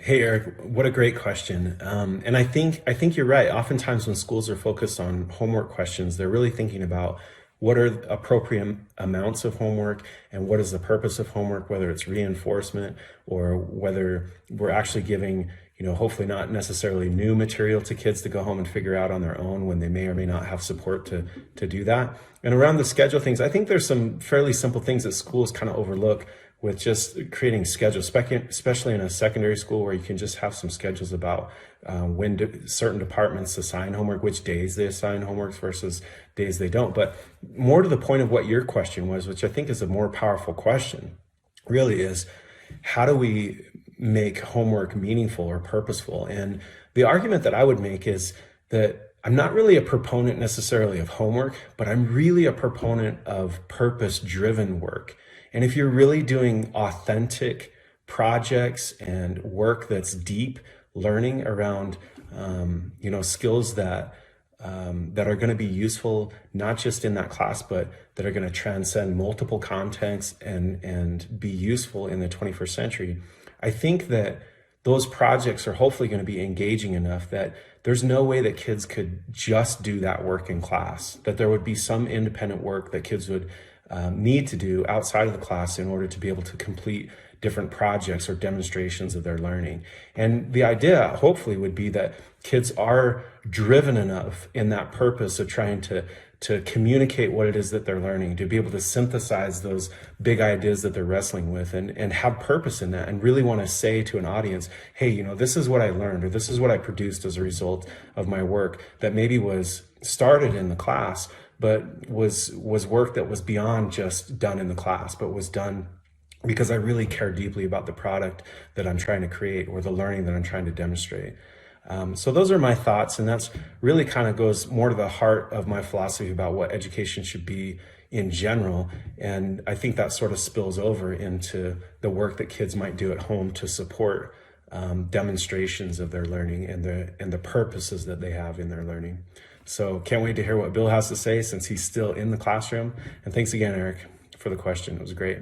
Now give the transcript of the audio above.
Hey Eric, what a great question. And I think you're right. Oftentimes when schools are focused on homework questions, they're really thinking about what are the appropriate amounts of homework and what is the purpose of homework, whether it's reinforcement or whether we're actually giving, hopefully not necessarily new material to kids to go home and figure out on their own when they may or may not have support to do that. And around the schedule things, I think there's some fairly simple things that schools kind of overlook with just creating schedules, especially in a secondary school where you can just have some schedules about certain departments assign homework, which days they assign homework versus days they don't. But more to the point of what your question was, which I think is a more powerful question, really is how do we make homework meaningful or purposeful? And the argument that I would make is that I'm not really a proponent necessarily of homework, but I'm really a proponent of purpose-driven work. And if you're really doing authentic projects and work that's deep learning around, skills that are going to be useful, not just in that class, but that are going to transcend multiple contexts and be useful in the 21st century, I think that those projects are hopefully going to be engaging enough that there's no way that kids could just do that work in class, that there would be some independent work that kids would need to do outside of the class in order to be able to complete different projects or demonstrations of their learning. And the idea, hopefully, would be that kids are driven enough in that purpose of trying to communicate what it is that they're learning, to be able to synthesize those big ideas that they're wrestling with and have purpose in that and really want to say to an audience, hey, this is what I learned, or this is what I produced as a result of my work that maybe was started in the class, but was work that was beyond just done in the class, but was done because I really care deeply about the product that I'm trying to create or the learning that I'm trying to demonstrate. So those are my thoughts, and that's really kind of goes more to the heart of my philosophy about what education should be in general. And I think that sort of spills over into the work that kids might do at home to support demonstrations of their learning and the purposes that they have in their learning. So can't wait to hear what Bill has to say since he's still in the classroom. And thanks again, Eric, for the question. It was great.